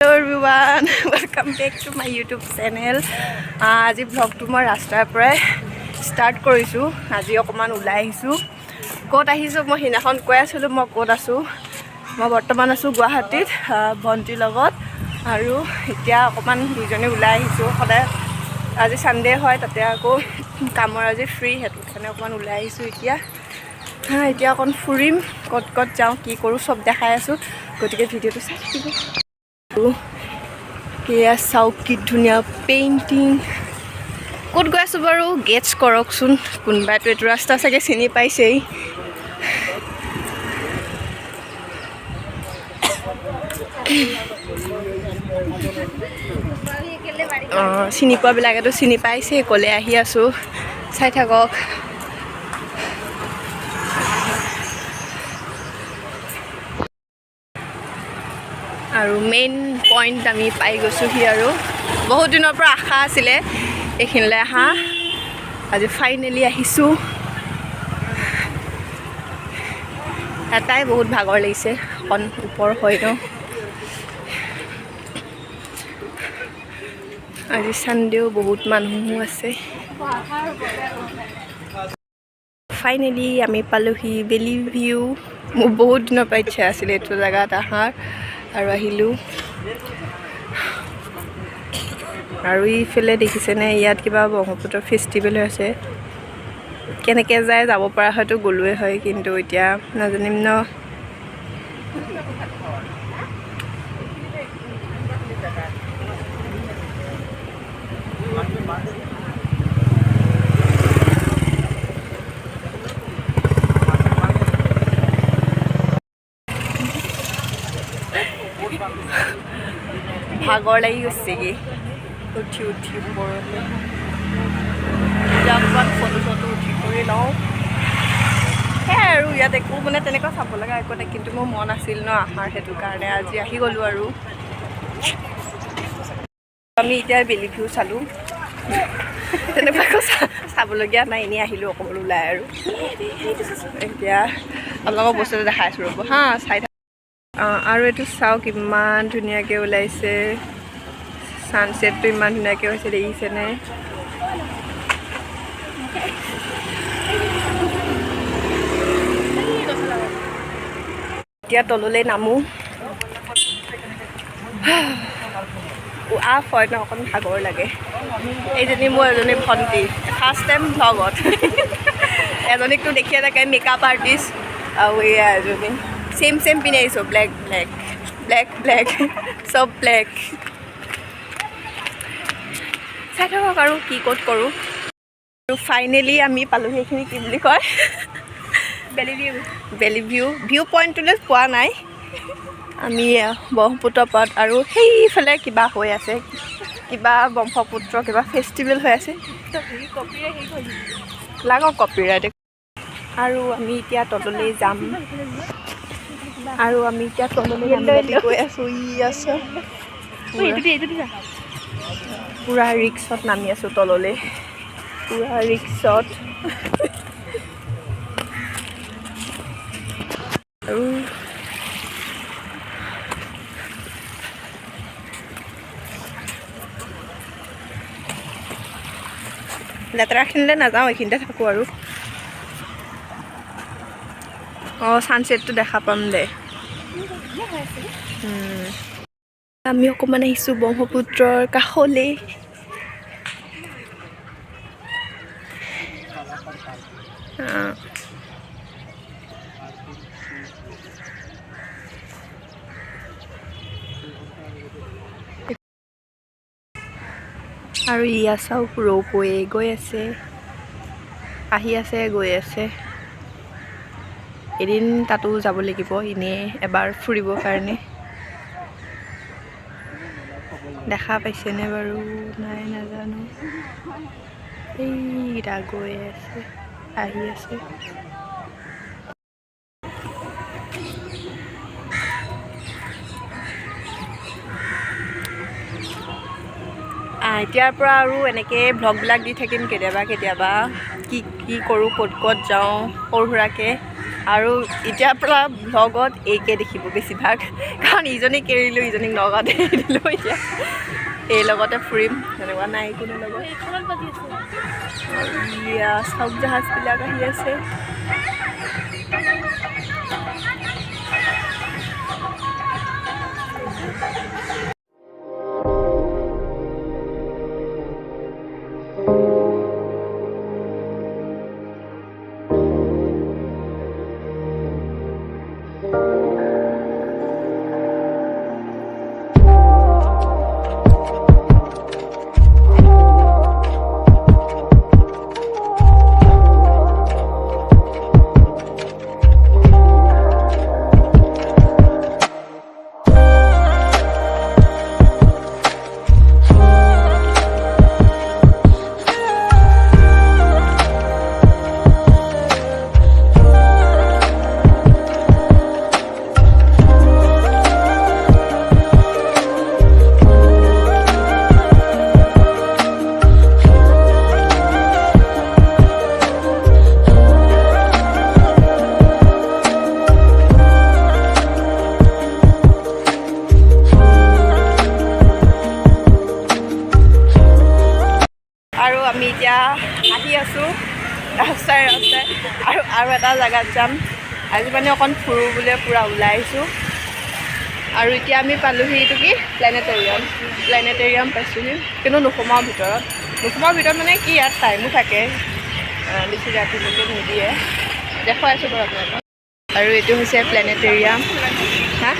Hello everyone, welcome back to my YouTube channel. আজি vlog মই ৰাস্তাৰ পৰা ষ্টাৰ্ট কৰিছো। আজি অকমান ওলাই আহিছো। ক'ত আহিছো মই হিনাখন কৈ আছিলো মই ক'ত আছো। মই বৰ্তমান আছো গুৱাহাটীত ভন্টিৰ লগত আৰু এতিয়া অকমান দুজনে ওলাই আহিছো। সদায় আজি সানডে হয় তাতে আকৌ কামৰ আজি ফ্ৰী হেতু কাৰণে অকমান ওলাই আহিছো এতিয়া। এতিয়া অকন ফুৰিম ক'ত ক'ত যাওঁ কি কৰো সব দেখাই আছো। গতিকে ভিডিওটো চাই থাকিব। এয়া চাওক কি ধুনীয়া পেইণ্টিং। ক'ত গৈ আছো বাৰু গেটছ কৰকচোন। কোনোবাইতো এইটো ৰাস্তা চাগে চিনি পাইছেই। চিনি পোৱাবিলাকেতো চিনি পাইছেই ক'লে আহি আছো। চাই থাকক। আৰু মেইন পইণ্ট আমি পাই গৈছোহি আৰু বহুত দিনৰ পৰা আশা আছিলে এইখিনিলৈ আহা। আজি ফাইনেলি আহিছোঁ। এটাই বহুত ভাগৰ লাগিছে অকণ ওপৰ হয় ন। আজি চানডেও বহুত মানুহো আছে। ফাইনেলি আমি পালোহি বেলি ভিউ। মোৰ বহুত দিনৰ পৰা ইচ্ছা আছিলে এইটো জেগাত অহাৰ আৰু আহিলোঁ। আৰু ইফালে দেখিছেনে ইয়াত কিবা ব্ৰহ্মপুত্ৰ ফেষ্টিভেল হৈছে। কেনেকৈ যায় যাব পৰা হয়তো গ'লোৱে হয় কিন্তু এতিয়া নাজানিম ন। ভাগৰ লাগি গৈছেগৈ উঠি উঠি ওপৰলৈ। এতিয়া অকণমান ফটো উঠি কৰি লওঁ। সেয়াই আৰু ইয়াত একো মানে তেনেকুৱা চাব লগা একো নাই কিন্তু মোৰ মন আছিল ন আহাৰ সেইটো কাৰণে আজি আহি গ'লোঁ আৰু। আমি এতিয়া বেলি ভিউ চালোঁ। তেনেকুৱাকৈ চাবলগীয়া নাই এনেই আহিলোঁ অকণমান ওলাই আৰু। এতিয়া আপোনালোকক বস্তু এটা দেখাই আছোঁ ৰ'ব হা চাই থাক। আৰু এইটো চাওক ইমান ধুনীয়াকৈ ওলাইছে। ছানছেটটো ইমান ধুনীয়াকৈ হৈছে দেখিছেনে। এতিয়া তললৈ নামো। আফ হয় ন অকণ ভাগৰ লাগে। এইজনী মোৰ এজনী ভণ্টি ফাৰ্ষ্ট টাইম ভ্লগত। এজনীকতো দেখিয়ে থাকে মেকআপ আৰ্টিষ্ট আৰু এয়া এজনী চেম পিন্ধি আহিছোঁ ব্লেক চব ব্লেক। চাই থাকক আৰু কি ক'ত কৰোঁ। আৰু ফাইনেলি আমি পালোঁ সেইখিনি কি বুলি কয় বেলি ভিউ পইণ্টটোলৈ পোৱা নাই আমি ব্ৰহ্মপুত্ৰ পাৰত আৰু সেইফালে কিবা হৈ আছে কিবা ব্ৰহ্মপুত্ৰ কিবা ফেষ্টিভেল হৈ আছে লাগক কপিৰাইট। আৰু আমি এতিয়া তললৈ যাম গৈ আছোঁ। আছে পুৰা ৰিক্সত নামি আছোঁ তললৈ পুৰা ৰিক্সত। আৰু লেতেৰাখিনিলৈ নাযাওঁ এইখিনিতে থাকোঁ আৰু। ছানছেটটো দেখা পাম দে। আমি অকণমান আহিছোঁ ব্ৰহ্মপুত্ৰৰ কাষলৈ। আৰু ইয়া চাওক ৰৌপৱে গৈ আছে আহি আছে গৈ আছে। এদিন তাতো যাব লাগিব এনেই এবাৰ ফুৰিবৰ কাৰণে। দেখা পাইছেনে বাৰু নাই নাজানো। এইকেইটা গৈ আছে আহি আছে। এতিয়াৰ পৰা আৰু এনেকৈ ভ্লগবিলাক দি থাকিম কেতিয়াবা কি কৰোঁ ক'ত যাওঁ সৰু সুৰাকৈ। আৰু এতিয়াৰ পৰা ভ্লগত এইকে দেখিব বেছিভাগ, কাৰণ ইজনীক এৰিলোঁ ইজনীক নগাঁৱত এৰি দিলোঁ। এতিয়া এই লগতে ফুৰিম, তেনেকুৱা নাই কোনো লগত। ইয়া চাউক জাহাজবিলাক আহি আছে। আৰু আমি এতিয়া আহি আছোঁ ৰাস্তাই আৰু এটা জেগাত যাম। আজি মানে অকণ ফুৰোঁ বুলিয়ে পূৰা ওলাই আহিছোঁ। আৰু এতিয়া আমি পালোহি এইটো কি প্লেনেটেৰিয়াম পাইছোঁহি, কিন্তু নোসোমাওঁ ভিতৰত মানে কি ইয়াত টাইমো থাকে, বেছি ৰাতিলৈকে নিদিয়ে। দেখুৱাই আছোঁ বাৰু আপোনালোকক। আৰু এইটো হৈছে প্লেনেটেৰিয়াম। হা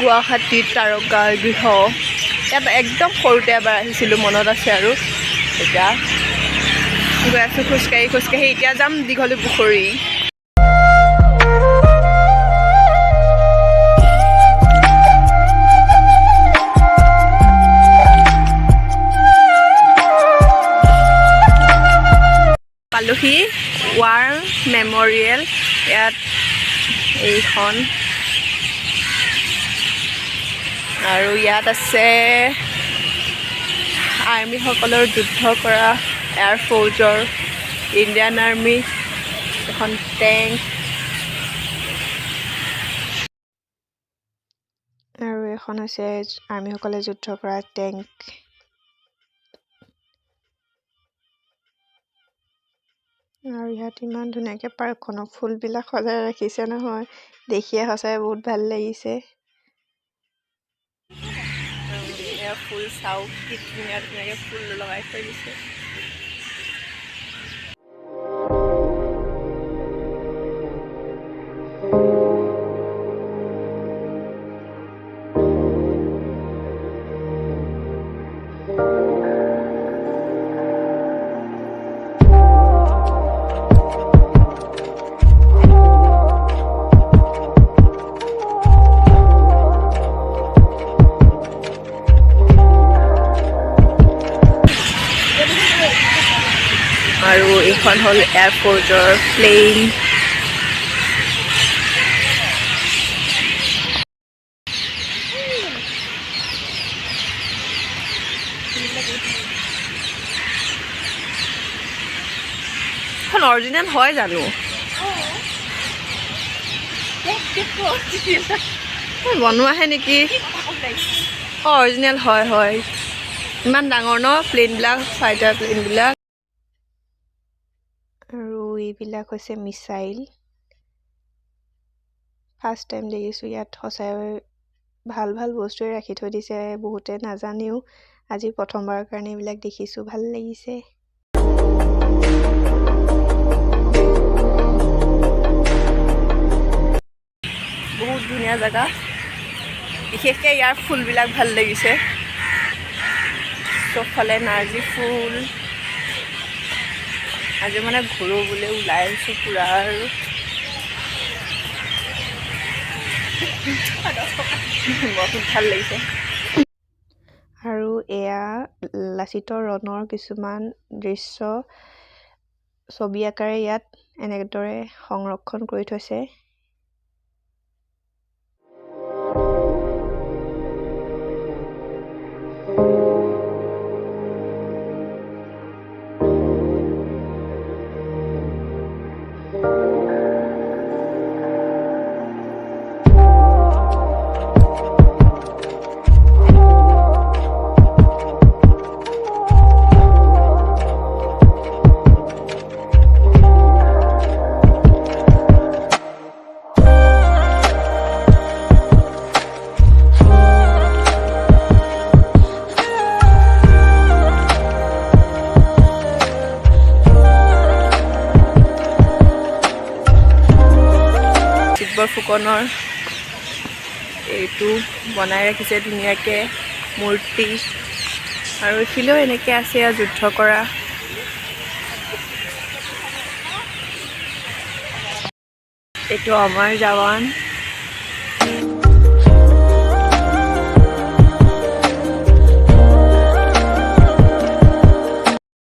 গুৱাহাটীত তাৰকা গৃহ, ইয়াত একদম সৰুতে এবাৰ আহিছিলোঁ, মনত আছে। আৰু এতিয়া গৈ আছোঁ খোজকাঢ়ি। এতিয়া যাম দীঘলী পুখুৰী। পালোহি ৱাৰ মেমৰিয়েল, ইয়াত এইখন। আৰু ইয়াত আছে আৰ্মিসকলৰ যুদ্ধ কৰা এয়াৰফ'ৰ্চৰ, ইণ্ডিয়ান আৰ্মি, এখন টেংক। আৰু এখন হৈছে আৰ্মিসকলে যুদ্ধ কৰা টেংক। আৰু ইয়াত ইমান ধুনীয়াকৈ পাৰ্কখনৰ ফুলবিলাক সজাই ৰাখিছে নহয়, দেখিয়ে সঁচাই বহুত ভাল লাগিছে। ফুল চাওক, কি ধুনীয়াকৈ ফুল লগাই থৈ দিছে। আৰু এইখন হ'ল এয়াৰপৰ্টৰ প্লেইন। এখন অৰিজিনেল হয় জানো? বনোৱাহে নেকি? অৰিজিনেল হয়। ইমান ডাঙৰ ন প্লেইনবিলাক, ফাইটাৰ প্লেইনবিলাক। আৰু এইবিলাক হৈছে মিছাইল। ফাৰ্ষ্ট টাইম দেখিছোঁ ইয়াত, সঁচাই ভাল বস্তুৱে ৰাখি থৈ দিছে, বহুতে নাজানেও। আজি প্ৰথমবাৰৰ কাৰণে এইবিলাক দেখিছোঁ, ভাল লাগিছে। বহুত ধুনীয়া জেগা, বিশেষকৈ ইয়াৰ ফুলবিলাক ভাল লাগিছে। চবফালে নাৰ্জী ফুল। আজি মানে ঘূৰো বুলি ওলাই আহিছোঁ পূৰা। আৰু বহুত ভাল লাগিছে। আৰু এয়া লাচিতৰ ৰণৰ কিছুমান দৃশ্য ছবি আকাৰে ইয়াত এনেদৰে সংৰক্ষণ কৰি থৈছে। বৰফুকনৰ এইটো বনাই ৰাখিছে ধুনীয়াকৈ মূৰ্তি আৰু এইফালেও এনেকৈ আছে যুদ্ধ কৰা এইটো অমৰ জৱান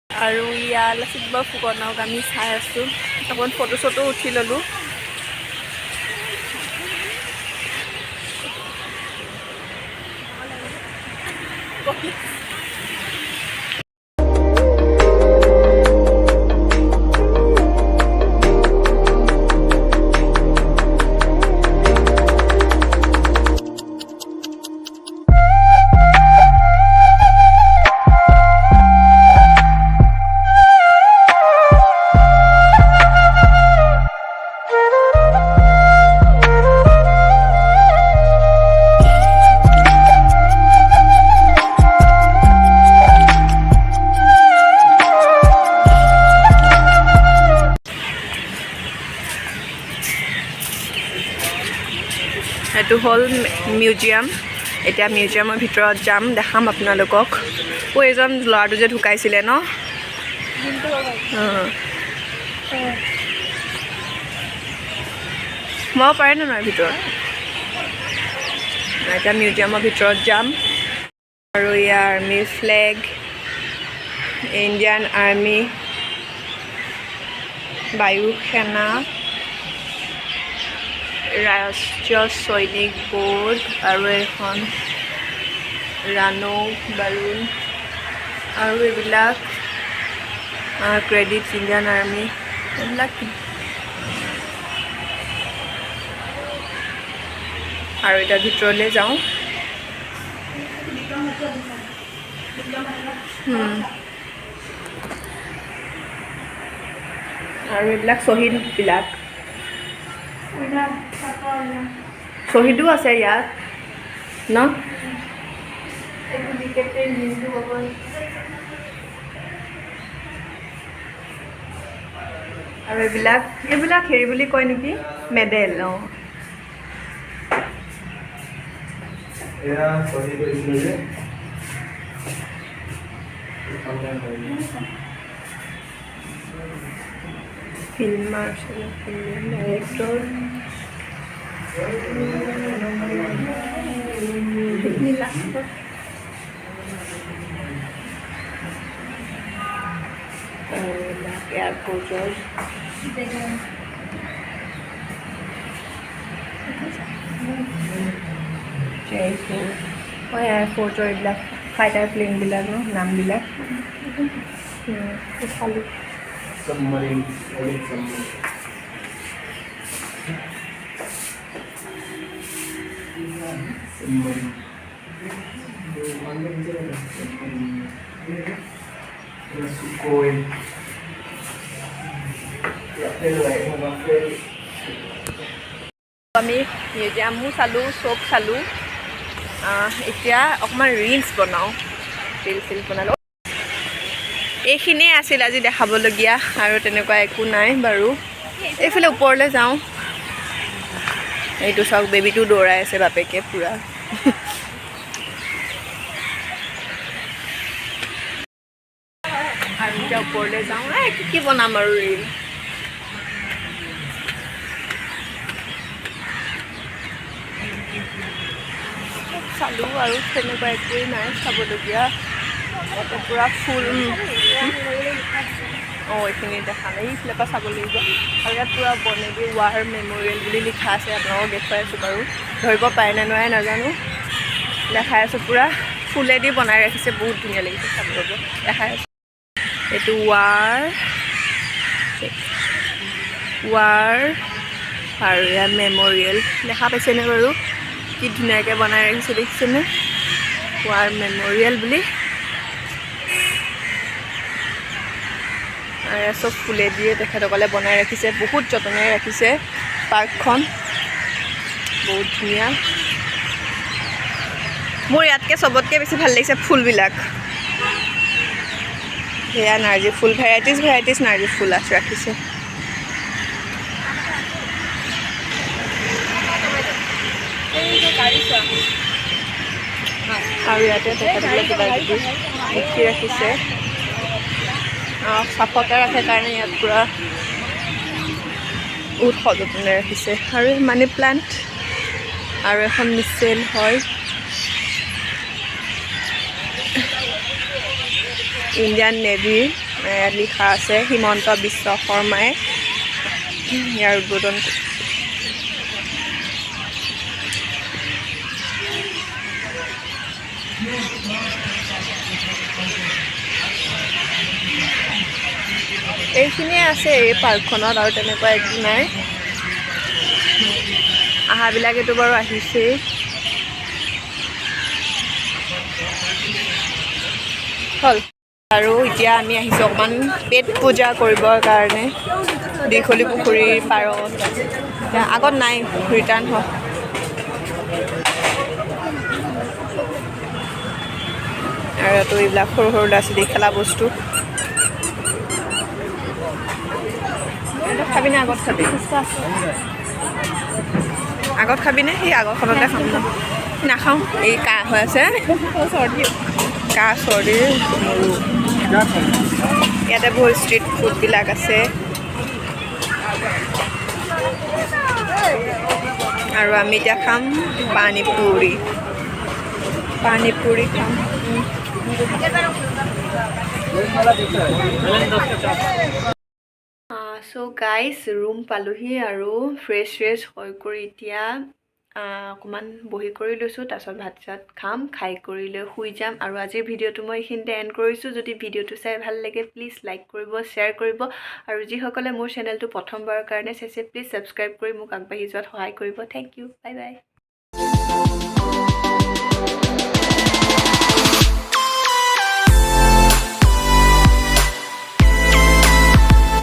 আৰু ইয়াৰ লাচিত বৰফুকনক আমি চাই আছোঁ অকণমান ফটো চটো উঠি ল'লোঁ এইটো হ'ল মিউজিয়াম এতিয়া মিউজিয়ামৰ ভিতৰত যাম দেখাম আপোনালোকক এইজন ল'ৰাটো যে ঢুকাইছিলে ন সোমাব পাৰে নে নহয় ভিতৰত এতিয়া মিউজিয়ামৰ ভিতৰত যাম আৰু ইয়াৰ আৰ্মিৰ ফ্লেগ ইণ্ডিয়ান আৰ্মি বায়ু সেনা ৰাষ্ট্ৰীয় সৈনিক বোৰ্ড আৰু এখন ৰাণৌ বালুন আৰু এইবিলাক ক্ৰেডিট ইণ্ডিয়ান আৰ্মি এইবিলাক আৰু এতিয়া ভিতৰলৈ যাওঁ আৰু এইবিলাক শ্বহীদবিলাক শ্বহীদো আছে ইয়াত ন আৰু এইবিলাক হেৰি বুলি কয় নেকি মেডেল ফিল্ম মাৰ্চেল ডাইৰেক্টৰ এয়াৰপৰ্টৰ এয়াৰপৰ্টৰ এইবিলাক ফাইটাৰ প্লেনবিলাক ন নামবিলাক চালোঁ submarine Sukhoi আমি মিউজিয়ামো চালোঁ চব চালোঁ এতিয়া অকণমান ৰিলছ বনাওঁ ৰিলছ বনালোঁ এইখিনিয়ে আছিল আজি দেখাবলগীয়া আৰু তেনেকুৱা একো নাই বাৰু এইফালে ওপৰলৈ যাওঁ এইটো চাওক বেবীটো দৌৰাই আছে বাপেকে পূৰা আৰু এতিয়া ওপৰলৈ যাওঁ কি বনাম আৰু ৰিল চালোঁ আৰু তেনেকুৱা একোৱেই নাই চাবলগীয়া ইয়াতে পূৰা ফুল এইখিনি দেখা নাই এইফালৰ পৰা চাব লাগিব আৰু ইয়াত পূৰা বনেদি ৱাৰ মেমৰিয়েল বুলি লিখা আছে আপোনালোকক দেখুৱাই আছোঁ বাৰু ধৰিব পাৰে নে নোৱাৰে নাজানো দেখাই আছোঁ পূৰা ফুলেদি বনাই ৰাখিছে বহুত ধুনীয়া লাগিছে চাব ল'ব দেখাই আছোঁ এইটো ৱাৰ আৰু ইয়াত মেমৰিয়েল দেখা পাইছেনে বাৰু কি ধুনীয়াকৈ বনাই ৰাখিছে দেখিছেনে ৱাৰ মেমৰিয়েল বুলি আৰু চব ফুলেদিয়ে তেখেতসকলে বনাই ৰাখিছে বহুত যতনেৰে ৰাখিছে পাৰ্কখন বহুত ধুনীয়া মোৰ ইয়াতকৈ চবতকৈ বেছি ভাল লাগিছে ফুলবিলাক সেয়া নাৰ্জী ফুল ভেৰাইটিজ নাৰ্জী ফুল আছে ৰাখিছে আৰু ইয়াতে তেখেতসকলে কিবা কিবি লিখি ৰাখিছে চাফাকৈ ৰাখে কাৰণে ইয়াত পূৰা বহুত সযতনে ৰাখিছে আৰু মানি প্লাণ্ট আৰু এখন মিছেল হয় ইণ্ডিয়ান নেভি লিখা আছে হিমন্ত বিশ্ব শৰ্মাই ইয়াৰ উদ্বোধন এইখিনিয়ে আছে এই পাৰ্কখনত আৰু তেনেকুৱা একো নাই আহাবিলাকেতো বাৰু আহিছেই হ'ল আৰু এতিয়া আমি আহিছোঁ অকণমান পেট পূজা কৰিবৰ কাৰণে দীঘলী পুখুৰীৰ পাৰত আগত নাই ৰিটাৰ্ণ হয় আৰু ইয়াতো এইবিলাক সৰু সৰু ল'ৰা ছোৱালী খেলা বস্তু খাবিনে আগত খাবি আগত খাবিনে সেই আগৰখনতে খাম ন নাখাওঁ এই কাহ হৈ আছে কাহ চৰ্দি মোৰো ইয়াতে বহুত ষ্ট্ৰীট ফুডবিলাক আছে আৰু আমি এতিয়া খাম পানীপুৰি খাম চ' গাইজ ৰুম পালোহি আৰু ফ্ৰেছ হৈ কৰি এতিয়া অকণমান বহি কৰি লৈছোঁ তাৰপিছত ভাত চাত খাম খাই কৰি লৈ শুই যাম আৰু আজিৰ ভিডিঅ'টো মই এইখিনিতে এণ্ড কৰিছোঁ যদি ভিডিঅ'টো চাই ভাল লাগে প্লিজ লাইক কৰিব শ্বেয়াৰ কৰিব আৰু যিসকলে মোৰ চেনেলটো প্ৰথমবাৰৰ কাৰণে চাইছে প্লিজ ছাবস্ক্ৰাইব কৰি মোক আগবাঢ়ি যোৱাত সহায় কৰিব থেংক ইউ বাই বাই